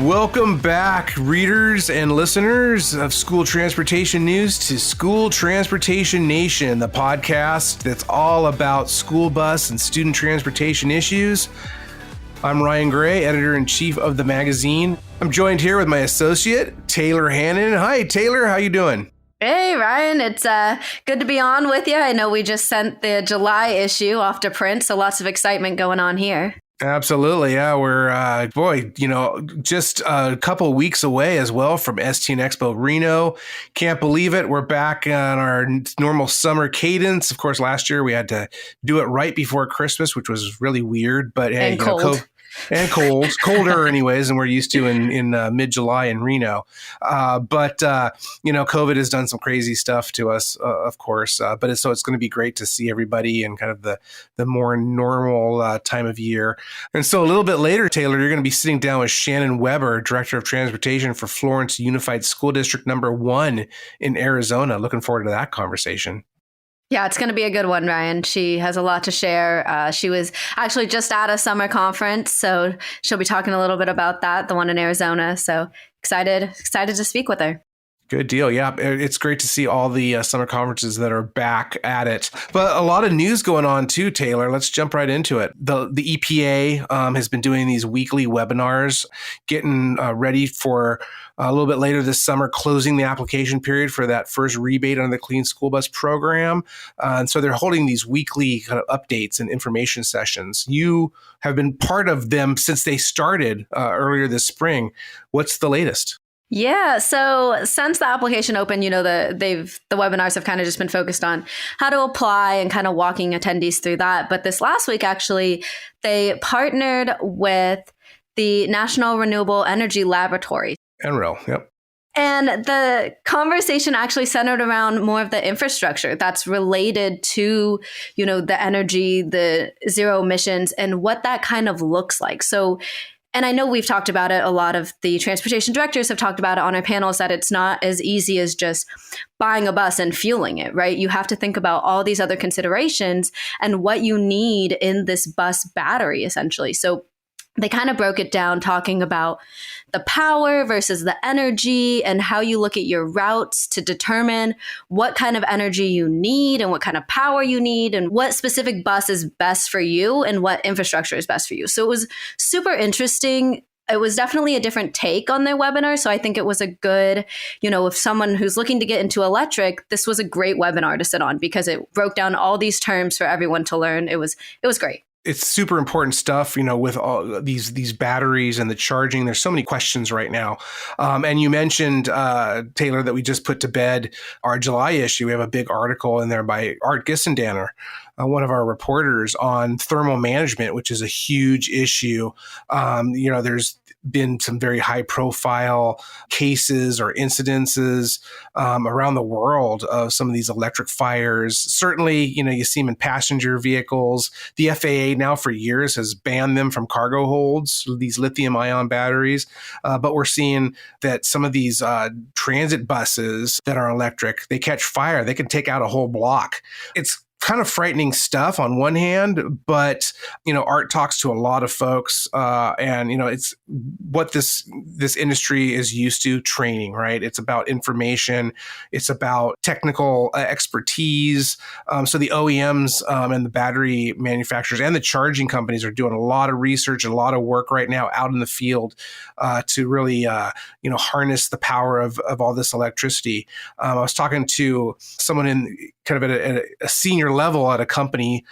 Welcome back, readers and listeners of School Transportation News, to School Transportation Nation, the podcast that's all about school bus and student transportation issues. I'm Ryan Gray, editor-in-chief of the magazine. I'm joined here with my associate, Taylor Hannon. Hi, Taylor. How you doing? Hey, Ryan. It's good to be on with you. I know we just sent the July issue off to print, so lots of excitement going on here. Absolutely. Yeah, we're, just a couple of weeks away as well from STN Expo Reno. Can't believe it. We're back on our normal summer cadence. Of course, last year we had to do it right before Christmas, which was really weird. But hey, and cold. Colder anyways than we're used to in mid-July in Reno. But COVID has done some crazy stuff to us, of course. But it's going to be great to see everybody in kind of the more normal time of year. And so a little bit later, Taylor, you're going to be sitting down with Shannon Weber, Director of Transportation for Florence Unified School District number 1 in Arizona. Looking forward to that conversation. Yeah, it's going to be a good one, Ryan. She has a lot to share. She was actually just at a summer conference, so she'll be talking a little bit about that, the one in Arizona. So excited to speak with her. Good deal. Yeah, it's great to see all the summer conferences that are back at it. But a lot of news going on too, Taylor. Let's jump right into it. The EPA has been doing these weekly webinars, getting ready for a little bit later this summer, closing the application period for that first rebate under the Clean School Bus program. And so they're holding these weekly kind of updates and information sessions. You have been part of them since they started earlier this spring. What's the latest? Yeah. So since the application opened, the webinars have kind of just been focused on how to apply and kind of walking attendees through that. But this last week, actually, they partnered with the National Renewable Energy Laboratory. NREL, yep. And the conversation actually centered around more of the infrastructure that's related to, the energy, the zero emissions, and what that kind of looks like. So, and I know we've talked about it. A lot of the transportation directors have talked about it on our panels, that it's not as easy as just buying a bus and fueling it, right? You have to think about all these other considerations and what you need in this bus battery, essentially. So they kind of broke it down, talking about the power versus the energy and how you look at your routes to determine what kind of energy you need and what kind of power you need and what specific bus is best for you and what infrastructure is best for you. So it was super interesting. It was definitely a different take on their webinar. So I think it was a good, if someone who's looking to get into electric, this was a great webinar to sit on because it broke down all these terms for everyone to learn. It was great. It's super important stuff, with all these batteries and the charging. There's so many questions right now. And you mentioned, Taylor, that we just put to bed our July issue. We have a big article in there by Art Gissendaner, one of our reporters, on thermal management, which is a huge issue. There's been some very high profile cases or incidences around the world of some of these electric fires. Certainly, you see them in passenger vehicles. The FAA now for years has banned them from cargo holds, these lithium ion batteries. But we're seeing that some of these transit buses that are electric, they catch fire. They can take out a whole block. It's kind of frightening stuff on one hand, but Art talks to a lot of folks, and it's what this industry is used to, training, right? It's about information, it's about technical expertise. So the OEMs and the battery manufacturers and the charging companies are doing a lot of research and a lot of work right now out in the field to really harness the power of all this electricity. I was talking to someone in kind of at a senior level at a company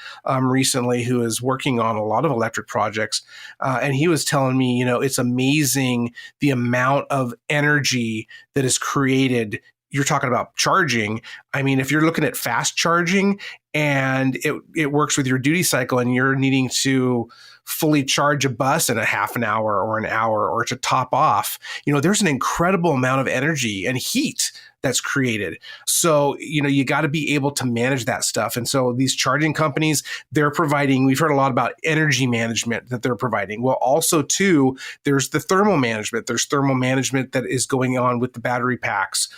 recently who is working on a lot of electric projects. And he was telling me, it's amazing the amount of energy that is created. You're talking about charging. I mean, if you're looking at fast charging and it works with your duty cycle and you're needing to fully charge a bus in a half an hour or an hour or to top off, there's an incredible amount of energy and heat that's created. So, you got to be able to manage that stuff. And so these charging companies, they're providing, we've heard a lot about energy management that they're providing. Well, also too, there's the thermal management. There's thermal management that is going on with the battery packs.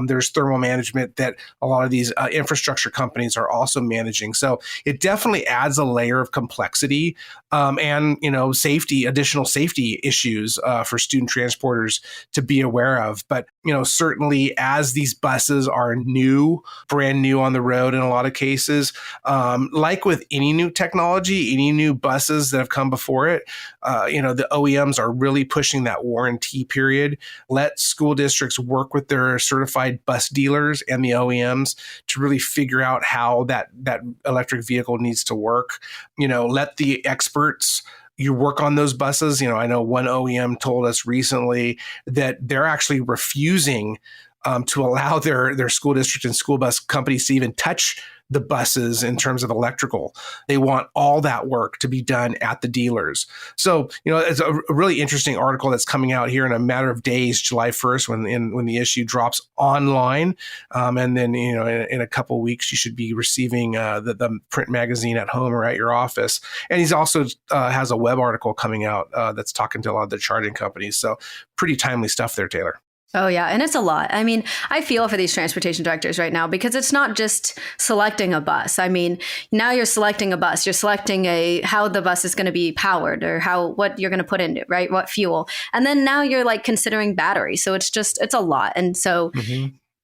There's thermal management that a lot of these infrastructure companies are also managing. So it definitely adds a layer of complexity and, safety, additional safety issues for student transporters to be aware of. But, certainly as these buses are brand new on the road in a lot of cases, like with any new technology, any new buses that have come before it, the OEMs are really pushing that warranty period. Let school districts work with their certified bus dealers and the OEMs to really figure out how that electric vehicle needs to work. Let the experts you work on those buses. I know one OEM told us recently that they're actually refusing to allow their school district and school bus companies to even touch the buses in terms of electrical. They want all that work to be done at the dealers. So, it's a really interesting article that's coming out here in a matter of days, July 1st, when the issue drops online. And then, in a couple of weeks, you should be receiving the print magazine at home or at your office. And he's also has a web article coming out that's talking to a lot of the charging companies. So pretty timely stuff there, Taylor. Oh, yeah. And it's a lot. I mean, I feel for these transportation directors right now because it's not just selecting a bus. I mean, now you're selecting a bus. You're selecting how the bus is going to be powered or what you're going to put into it, right? What fuel. And then now you're considering battery. So it's a lot. And so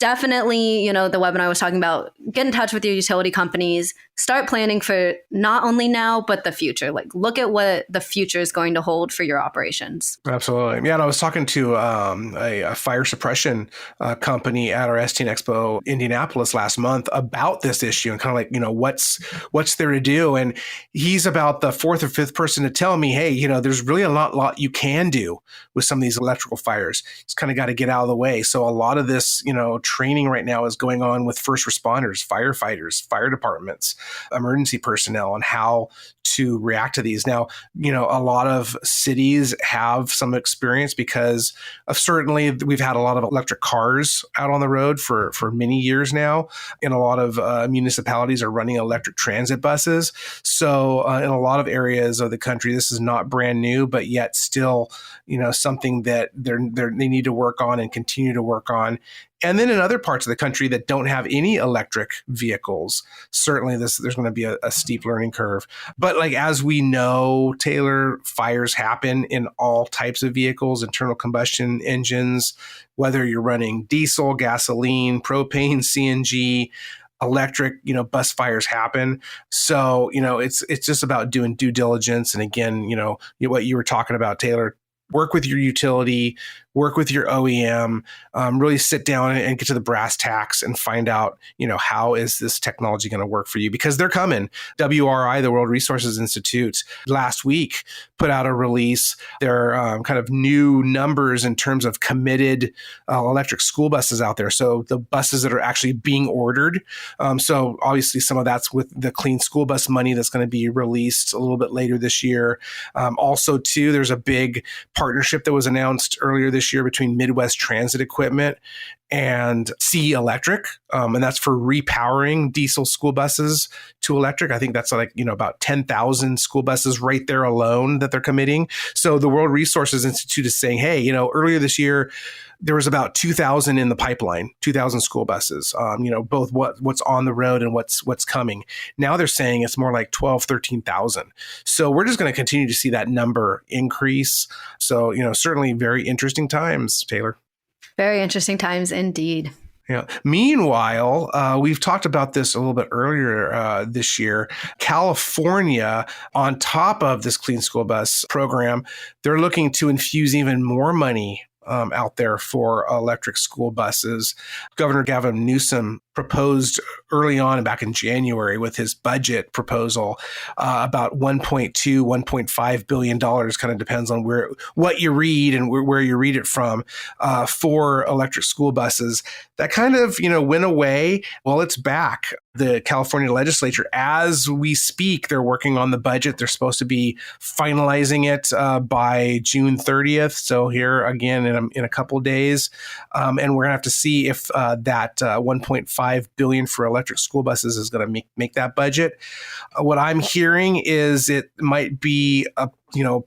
definitely, the webinar I was talking about, get in touch with your utility companies, start planning for not only now, but the future. Look at what the future is going to hold for your operations. Absolutely. Yeah. And I was talking to a fire suppression company at our STN Expo Indianapolis last month about this issue and kind of what's there to do. And he's about the fourth or fifth person to tell me, hey, there's really a lot you can do with some of these electrical fires. It's kind of got to get out of the way. So a lot of this, training right now is going on with first responders, firefighters, fire departments, emergency personnel on how to react to these. Now, a lot of cities have some experience because of certainly we've had a lot of electric cars out on the road for many years now. And a lot of municipalities are running electric transit buses. So in a lot of areas of the country, this is not brand new, but yet still, something that they need to work on and continue to work on. And then in other parts of the country that don't have any electric vehicles, certainly there's going to be a steep learning curve. But as we know, Taylor, fires happen in all types of vehicles, internal combustion engines, whether you're running diesel, gasoline, propane, CNG, electric, bus fires happen. So, it's just about doing due diligence. And again, what you were talking about, Taylor, work with your utility, work with your OEM, really sit down and get to the brass tacks and find out, how is this technology going to work for you? Because they're coming. WRI, the World Resources Institute, last week put out a release. Their kind of new numbers in terms of committed electric school buses out there. So the buses that are actually being ordered. So obviously some of that's with the clean school bus money that's going to be released a little bit later this year. Also, too, there's a big partnership that was announced earlier this year between Midwest Transit Equipment and C Electric. And that's for repowering diesel school buses to electric. I think that's about 10,000 school buses right there alone that they're committing. So the World Resources Institute is saying, hey, earlier this year, there was about 2,000 in the pipeline, 2,000 school buses, both what's on the road and what's coming. Now they're saying it's more like 12, 13,000. So we're just going to continue to see that number increase. So, certainly very interesting times, Taylor. Very interesting times indeed. Yeah. Meanwhile, we've talked about this a little bit earlier this year. California, on top of this Clean School Bus program, they're looking to infuse even more money out there for electric school buses. Governor Gavin Newsom proposed early on back in January with his budget proposal, about $1.2, $1.5 billion, kind of depends on what you read and where you read it from, for electric school buses. That kind of, went away. Well, it's back. The California legislature, as we speak, they're working on the budget. They're supposed to be finalizing it by June 30th. So here again in a couple of days, and we're gonna have to see if that $1.5 billion for electric school buses is going to make that budget. What I'm hearing is it might be a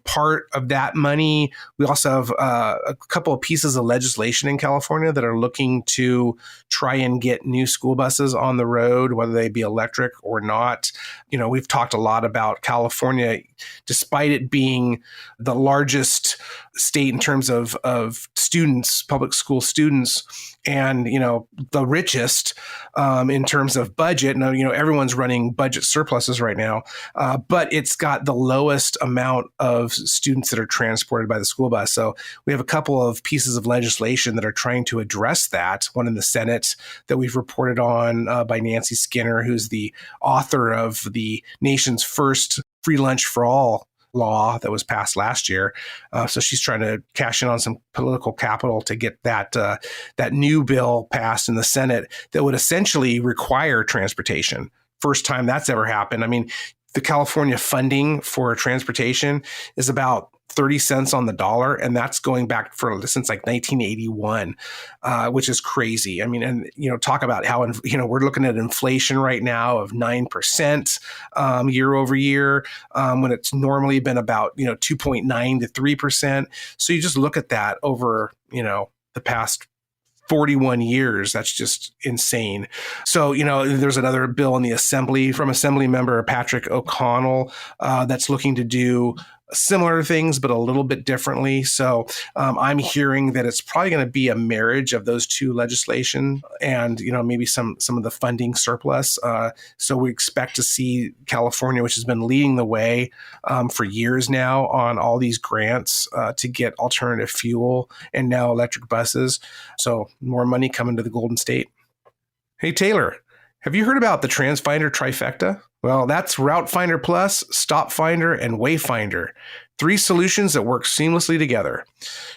part of that money. We also have a couple of pieces of legislation in California that are looking to try and get new school buses on the road, whether they be electric or not. We've talked a lot about California, despite it being the largest state in terms of students, public school students, and the richest in terms of budget. Now, everyone's running budget surpluses right now, but it's got the lowest amount of students that are transported by the school bus. So we have a couple of pieces of legislation that are trying to address that. One in the Senate that we've reported on by Nancy Skinner, who's the author of the nation's first free lunch for all law that was passed last year. So she's trying to cash in on some political capital to get that new bill passed in the Senate that would essentially require transportation. First time that's ever happened. I mean, the California funding for transportation is about 30 cents on the dollar, and that's going back since like 1981, which is crazy. I mean, and talk about how we're looking at inflation right now of 9% year over year, when it's normally been about 2.9 to 3%. So you just look at that over the past 41 years. That's just insane. So, there's another bill in the Assembly from Assembly member Patrick O'Connell that's looking to do similar things, but a little bit differently. So I'm hearing that it's probably going to be a marriage of those two legislation and, maybe some of the funding surplus. So we expect to see California, which has been leading the way for years now on all these grants to get alternative fuel and now electric buses. So more money coming to the Golden State. Hey, Taylor, have you heard about the TransFinder trifecta? Well, that's Route Finder Plus, Stop Finder, and Wayfinder. 3 solutions that work seamlessly together.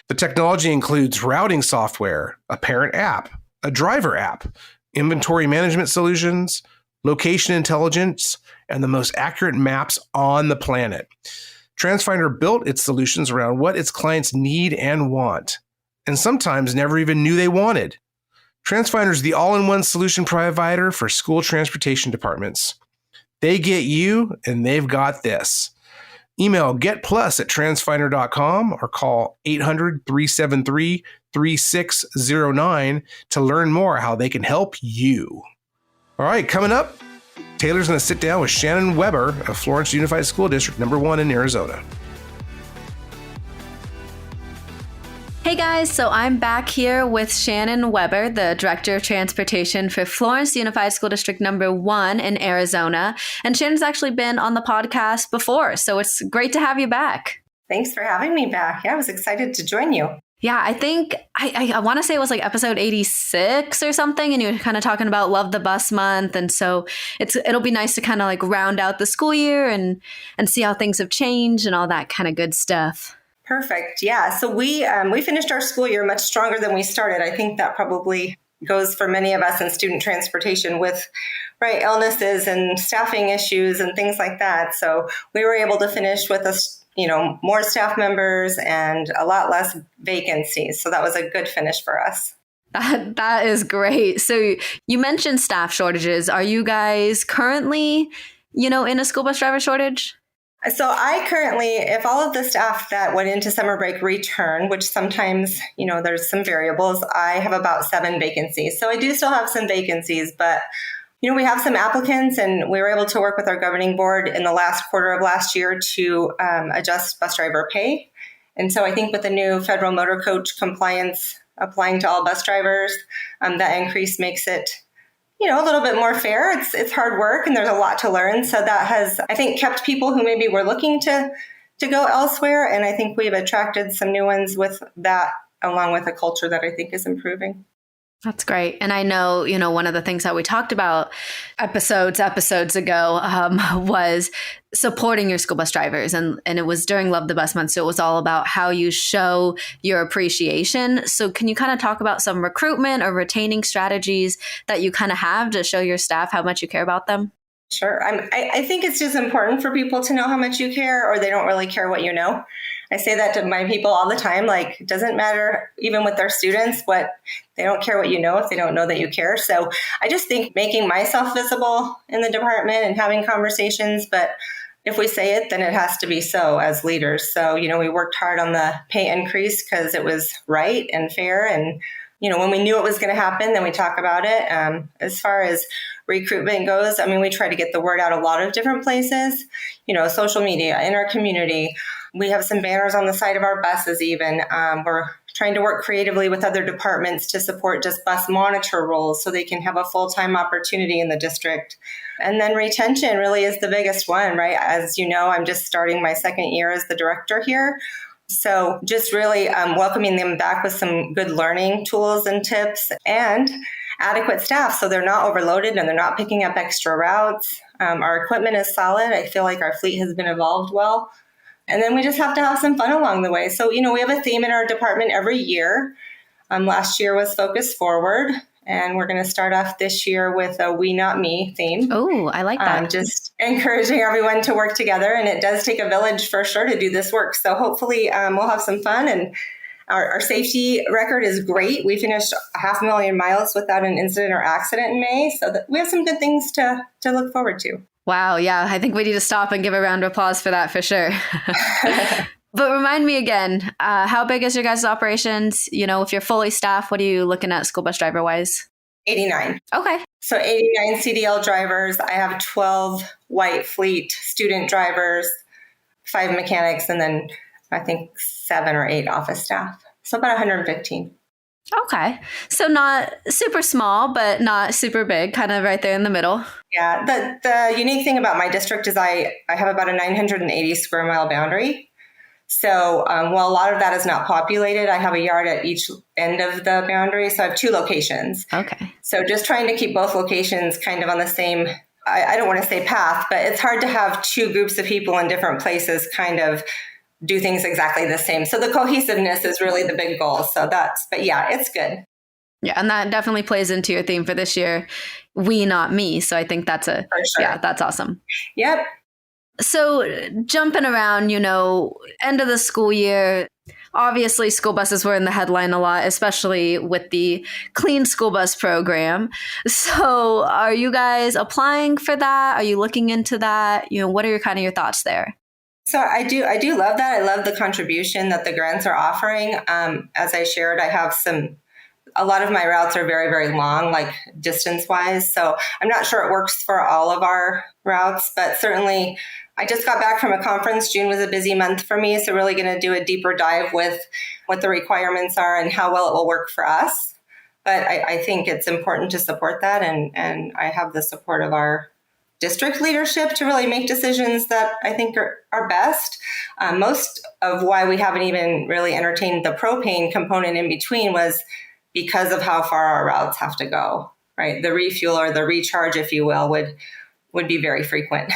The technology includes routing software, a parent app, a driver app, inventory management solutions, location intelligence, and the most accurate maps on the planet. TransFinder built its solutions around what its clients need and want, and sometimes never even knew they wanted. TransFinder is the all-in-one solution provider for school transportation departments. They get you, and they've got this. Email getplus@transfinder.com or call 800-373-3609 to learn more how they can help you. All right, coming up, Taylor's going to sit down with Shannon Weber of Florence Unified School District, number 1 in Arizona. Hey guys, so I'm back here with Shannon Weber, the Director of Transportation for Florence Unified School District number 1 in Arizona. And Shannon's actually been on the podcast before, so it's great to have you back. Thanks for having me back. Yeah, I was excited to join you. Yeah, I think I want to say it was like episode 86 or something, and you were kind of talking about Love the Bus Month, and so it'll be nice to kind of like round out the school year and see how things have changed and all that kind of good stuff. Perfect. Yeah. So we finished our school year much stronger than we started. I think that probably goes for many of us in student transportation with illnesses and staffing issues and things like that. So we were able to finish with more staff members and a lot less vacancies. So that was a good finish for us. That is great. So you mentioned staff shortages. Are you guys currently, in a school bus driver shortage? So I currently, if all of the staff that went into summer break return, which sometimes, there's some variables, I have about 7 vacancies. So I do still have some vacancies, but, we have some applicants and we were able to work with our governing board in the last quarter of last year to adjust bus driver pay. And so I think with the new federal motor coach compliance applying to all bus drivers, that increase makes it a little bit more fair. It's hard work and there's a lot to learn. So that has, I think, kept people who maybe were looking to go elsewhere. And I think we've attracted some new ones with that, along with a culture that I think is improving. That's great. And I know, one of the things that we talked about episodes ago was supporting your school bus drivers. And it was during Love the Bus Month. So it was all about how you show your appreciation. So can you kind of talk about some recruitment or retaining strategies that you kind of have to show your staff how much you care about them? Sure. I think it's just important for people to know how much you care, or they don't really care what you know. I say that to my people all the time. Like, it doesn't matter, even with their students, they don't care what you know if they don't know that you care. So I just think making myself visible in the department and having conversations, but if we say it, then it has to be so as leaders. So, we worked hard on the pay increase because it was right and fair. And, when we knew it was going to happen, then we talk about it. As far as recruitment goes, we try to get the word out a lot of different places, social media, in our community. We have some banners on the side of our buses even. We're trying to work creatively with other departments to support just bus monitor roles so they can have a full-time opportunity in the district. And then retention really is the biggest one, right? As you know, I'm just starting my second year as the director here. So just really welcoming them back with some good learning tools and tips and adequate staff so they're not overloaded and they're not picking up extra routes. Our equipment is solid. I feel like our fleet has been evolved well. And then we just have to have some fun along the way. So, we have a theme in our department every year. Last year was Focus Forward. And we're going to start off this year with a We Not Me theme. Oh, I like that. Just encouraging everyone to work together. And it does take a village for sure to do this work. So hopefully we'll have some fun. And our safety record is great. We finished 500,000 miles without an incident or accident in May. So we have some good things to look forward to. Wow. Yeah. I think we need to stop and give a round of applause for that for sure. But remind me again, how big is your guys' operations? If you're fully staffed, what are you looking at school bus driver wise? 89. Okay. So 89 CDL drivers. I have 12 white fleet student drivers, 5 mechanics, and then I think 7 or 8 office staff. So about 115. Okay. So not super small, but not super big, kind of right there in the middle. Yeah. The unique thing about my district is I have about a 980 square mile boundary. So while a lot of that is not populated, I have a yard at each end of the boundary. So I have 2 locations. Okay. So just trying to keep both locations kind of on the same, I don't want to say path, but it's hard to have 2 groups of people in different places kind of do things exactly the same. So the cohesiveness is really the big goal. But yeah, it's good. Yeah. And that definitely plays into your theme for this year, We Not Me. So I think that's that's awesome. Yep. So jumping around, end of the school year, obviously school buses were in the headline a lot, especially with the Clean School Bus program. So are you guys applying for that? Are you looking into that? What are your thoughts there? So I do love that. I love the contribution that the grants are offering. As I shared, I have a lot of my routes are very, very long, like distance wise. So I'm not sure it works for all of our routes, but certainly I just got back from a conference. June was a busy month for me. So really going to do a deeper dive with what the requirements are and how well it will work for us. But I think it's important to support that. And I have the support of our district leadership to really make decisions that I think are best. Most of why we haven't even really entertained the propane component in between was because of how far our routes have to go, right? The refuel or the recharge, if you will, would be very frequent.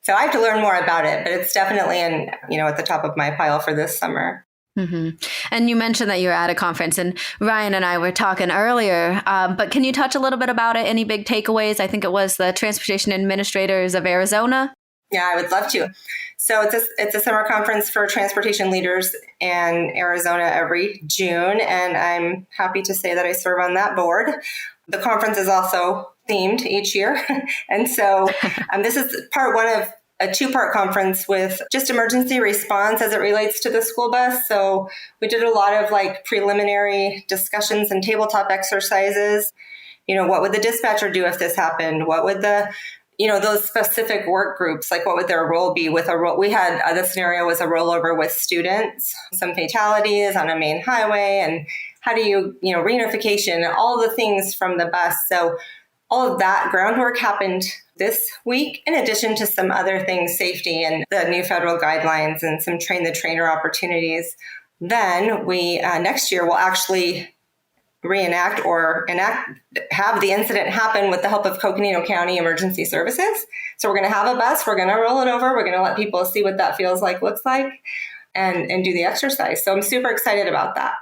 So I have to learn more about it, but it's definitely at the top of my pile for this summer. Mm-hmm. And you mentioned that you were at a conference, and Ryan and I were talking earlier, but can you touch a little bit about it? Any big takeaways? I think it was the Transportation Administrators of Arizona. Yeah, I would love to. So it's a summer conference for transportation leaders in Arizona every June, and I'm happy to say that I serve on that board. The conference is also themed each year. And so this is part one of a 2-part conference with just emergency response as it relates to the school bus. So we did a lot of preliminary discussions and tabletop exercises. What would the dispatcher do if this happened? What would those specific work groups, what would their role be with we had, the scenario was a rollover with students, some fatalities on a main highway, and how do you, reunification, all the things from the bus. So all of that groundwork happened this week, in addition to some other things, safety and the new federal guidelines and some train the trainer opportunities. Then we, next year, will actually reenact or have the incident happen with the help of Coconino County Emergency Services. So we're going to have a bus, we're going to roll it over, we're going to let people see what that feels like, looks like, and do the exercise. So I'm super excited about that.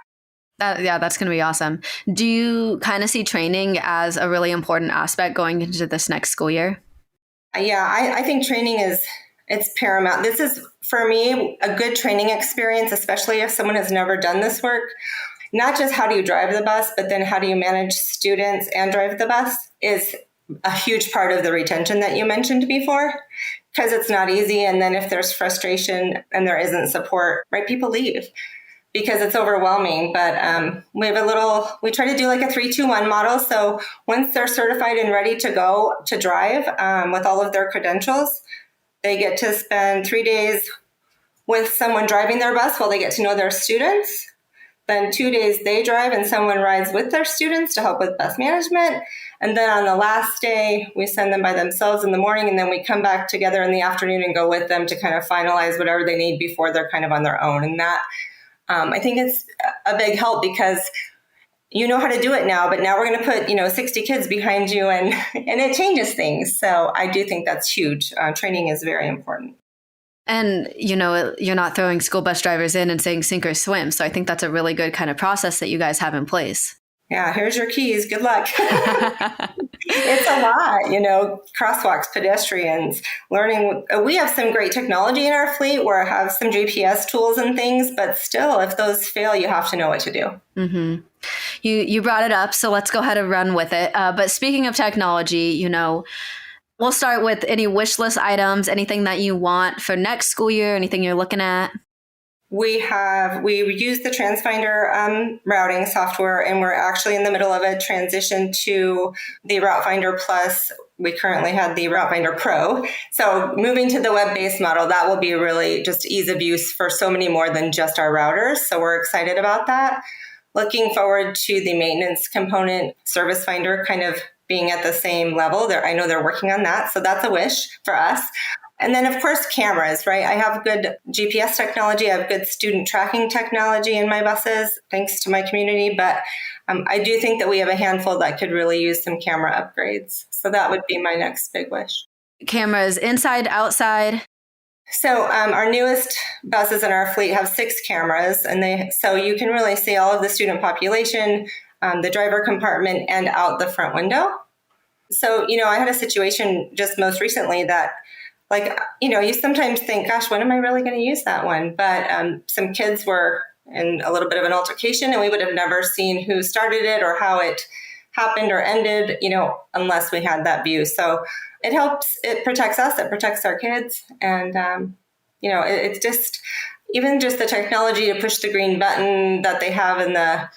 Yeah, that's going to be awesome. Do you kind of see training as a really important aspect going into this next school year? Yeah, I think training it's paramount. This is, for me, a good training experience, especially if someone has never done this work. Not just how do you drive the bus, but then how do you manage students and drive the bus is a huge part of the retention that you mentioned before, because it's not easy. And then if there's frustration and there isn't support, right, people leave because it's overwhelming. But we try to do like a 3-2-1 model. So once they're certified and ready to go to drive with all of their credentials, they get to spend 3 days with someone driving their bus while they get to know their students. Then 2 days they drive and someone rides with their students to help with bus management. And then on the last day, we send them by themselves in the morning, and then we come back together in the afternoon and go with them to kind of finalize whatever they need before they're kind of on their own. And that, I think it's a big help because you know how to do it now, but now we're going to put, 60 kids behind you and it changes things. So I do think that's huge. Training is very important. And, you're not throwing school bus drivers in and saying sink or swim. So I think that's a really good kind of process that you guys have in place. Yeah, here's your keys. Good luck. It's a lot, crosswalks, pedestrians, learning. We have some great technology in our fleet where I have some GPS tools and things, but still, if those fail, you have to know what to do. Mm-hmm. You brought it up, so let's go ahead and run with it. But speaking of technology, we'll start with any wish list items, anything that you want for next school year, anything you're looking at. We use the TransFinder routing software, and we're actually in the middle of a transition to the Route Finder Plus. We currently had the Route Finder Pro. So moving to the web-based model, that will be really just ease of use for so many more than just our routers. So we're excited about that. Looking forward to the maintenance component, Service Finder, kind of being at the same level. I know they're working on that. So that's a wish for us. And then, of course, cameras, right? I have good GPS technology. I have good student tracking technology in my buses, thanks to my community. But I do think that we have a handful that could really use some camera upgrades. So that would be my next big wish. Cameras inside, outside? So our newest buses in our fleet have 6 cameras, so you can really see all of the student population, the driver compartment, and out the front window. So, I had a situation just most recently that, you sometimes think, gosh, when am I really going to use that one? But some kids were in a little bit of an altercation, and we would have never seen who started it or how it happened or ended, unless we had that view. So it helps, it protects us, it protects our kids. And, it's just, even just the technology to push the green button that they have in the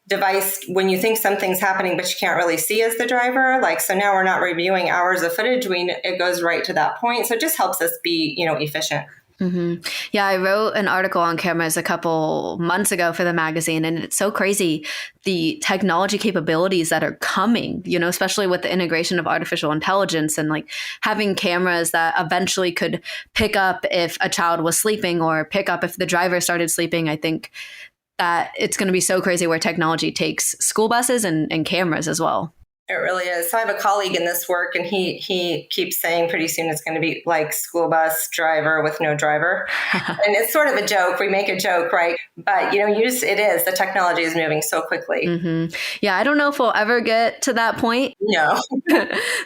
device when you think something's happening, but you can't really see as the driver. So now we're not reviewing hours of footage. It goes right to that point. So it just helps us be, efficient. Mm-hmm. Yeah, I wrote an article on cameras a couple months ago for the magazine, and it's so crazy the technology capabilities that are coming, especially with the integration of artificial intelligence and having cameras that eventually could pick up if a child was sleeping or pick up if the driver started sleeping. I think that it's going to be so crazy where technology takes school buses and cameras as well. It really is. So I have a colleague in this work, and he keeps saying pretty soon it's going to be like school bus driver with no driver. And it's sort of a joke. We make a joke, right? But, it is. The technology is moving so quickly. Mm-hmm. Yeah, I don't know if we'll ever get to that point. No.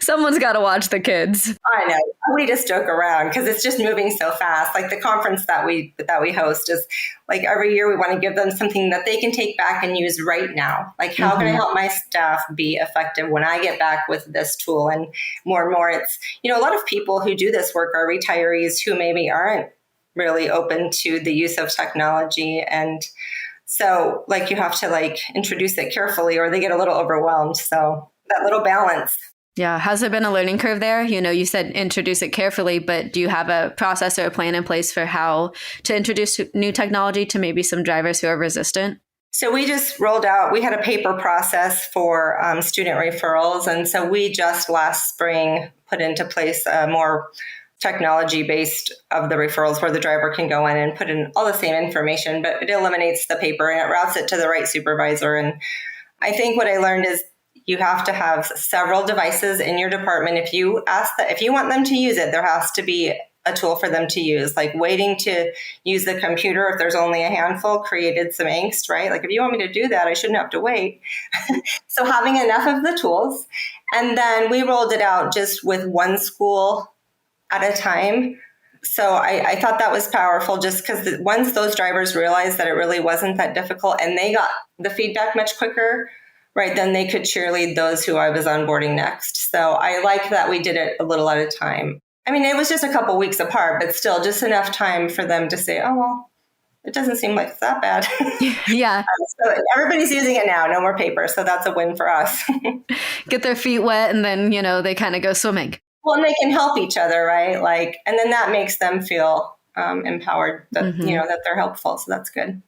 Someone's got to watch the kids. I know. We just joke around because it's just moving so fast. The conference that we host is every year we want to give them something that they can take back and use right now. How can I help my staff be effective when I get back with this tool? And more, it's, a lot of people who do this work are retirees who maybe aren't really open to the use of technology. And so you have to introduce it carefully or they get a little overwhelmed. So that little balance. Yeah. Has there been a learning curve there? You said introduce it carefully, but do you have a process or a plan in place for how to introduce new technology to maybe some drivers who are resistant? So we just rolled out, we had a paper process for student referrals. And so we just last spring put into place a more technology-based of the referrals where the driver can go in and put in all the same information, but it eliminates the paper and it routes it to the right supervisor. And I think what I learned is you have to have several devices in your department. If you want them to use it, there has to be a tool for them to use. Like waiting to use the computer, if there's only a handful, created some angst, right? Like if you want me to do that, I shouldn't have to wait. So having enough of the tools. And then we rolled it out just with one school at a time. So I thought that was powerful just because once those drivers realized that it really wasn't that difficult and they got the feedback much quicker, right, then they could cheerlead those who I was onboarding next. So I like that we did it a little at a time. I mean, it was just a couple weeks apart, but still just enough time for them to say, oh, well, it doesn't seem like it's that bad. Yeah. So everybody's using it now, no more paper. So that's a win for us. Get their feet wet and then, they kind of go swimming. Well, and they can help each other, right? Like, and then that makes them feel empowered that, that they're helpful. So that's good.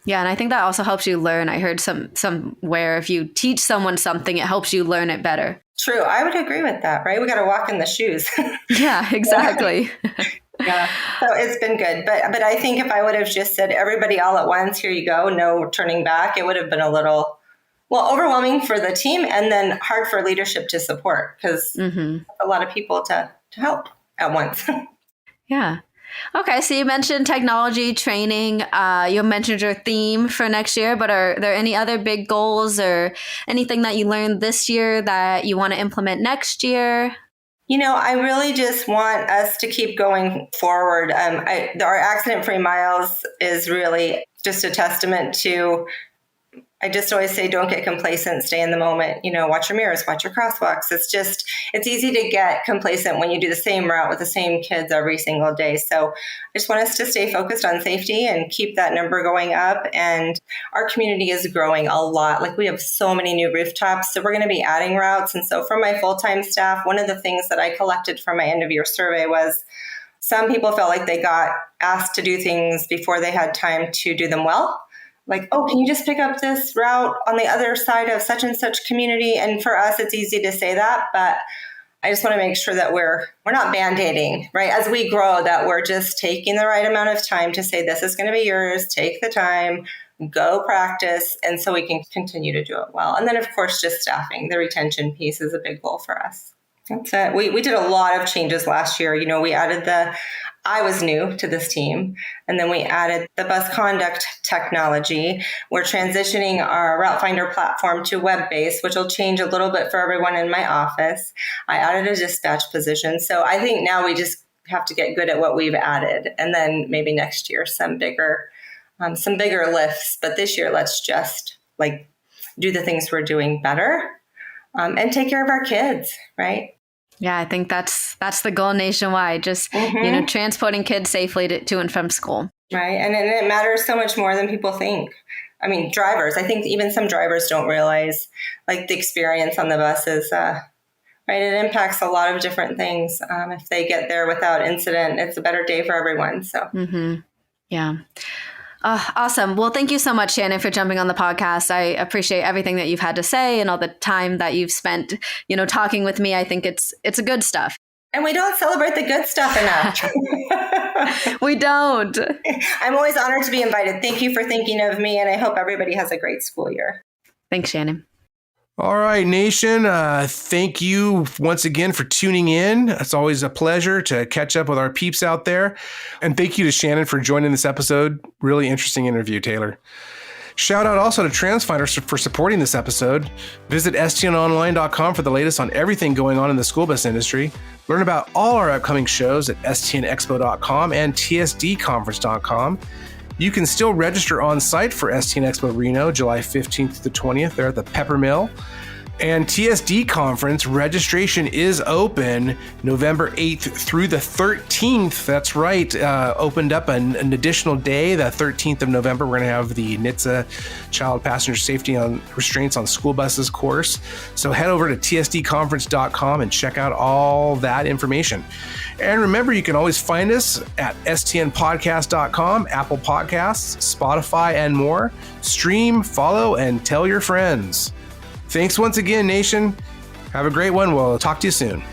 Yeah. And I think that also helps you learn. I heard somewhere if you teach someone something, it helps you learn it better. True. I would agree with that, right? We got to walk in the shoes. Yeah, exactly. Yeah. So it's been good. But I think if I would have just said everybody all at once, here you go, no turning back, it would have been a little, overwhelming for the team and then hard for leadership to support because a lot of people to help at once. Yeah. Okay. So you mentioned technology training. You mentioned your theme for next year, but are there any other big goals or anything that you learned this year that you want to implement next year? I really just want us to keep going forward. Our accident-free miles is really just a testament to, I just always say, don't get complacent, stay in the moment, watch your mirrors, watch your crosswalks. It's easy to get complacent when you do the same route with the same kids every single day. So I just want us to stay focused on safety and keep that number going up. And our community is growing a lot. Like we have so many new rooftops, so we're going to be adding routes. And so for my full-time staff, one of the things that I collected from my end of year survey was some people felt like they got asked to do things before they had time to do them well. Like, oh, can you just pick up this route on the other side of such and such community? And for us, it's easy to say that, but I just want to make sure that we're not band-aiding, right? As we grow, that we're just taking the right amount of time to say, this is going to be yours, take the time, go practice, and so we can continue to do it well. And then, of course, just staffing. The retention piece is a big goal for us. That's it. We did a lot of changes last year. We added I was new to this team, and then we added the bus conduct technology. We're transitioning our Route Finder platform to web-based, which will change a little bit for everyone in my office. I added a dispatch position. So I think now we just have to get good at what we've added. And then maybe next year, some bigger lifts. But this year, let's just do the things we're doing better and take care of our kids, right? Yeah, I think that's the goal nationwide, just, transporting kids safely to and from school. Right. And it matters so much more than people think. I mean, drivers, I think even some drivers don't realize the experience on the buses, right? It impacts a lot of different things. If they get there without incident, it's a better day for everyone. So, yeah. Awesome. Well, thank you so much, Shannon, for jumping on the podcast. I appreciate everything that you've had to say and all the time that you've spent, talking with me. I think it's a good stuff. And we don't celebrate the good stuff enough. We don't. I'm always honored to be invited. Thank you for thinking of me, and I hope everybody has a great school year. Thanks, Shannon. All right, Nation. Thank you once again for tuning in. It's always a pleasure to catch up with our peeps out there. And thank you to Shannon for joining this episode. Really interesting interview, Taylor. Shout out also to TransFinder for supporting this episode. Visit stnonline.com for the latest on everything going on in the school bus industry. Learn about all our upcoming shows at stnexpo.com and tsdconference.com. You can still register on site for STN Expo Reno, July 15th to the 20th. There at the Pepper Mill. And TSD Conference registration is open November 8th through the 13th. That's right. Opened up an additional day, the 13th of November. We're going to have the NHTSA Child Passenger Safety on Restraints on School Buses course. So head over to tsdconference.com and check out all that information. And remember, you can always find us at stnpodcast.com, Apple Podcasts, Spotify, and more. Stream, follow, and tell your friends. Thanks once again, Nation. Have a great one. We'll talk to you soon.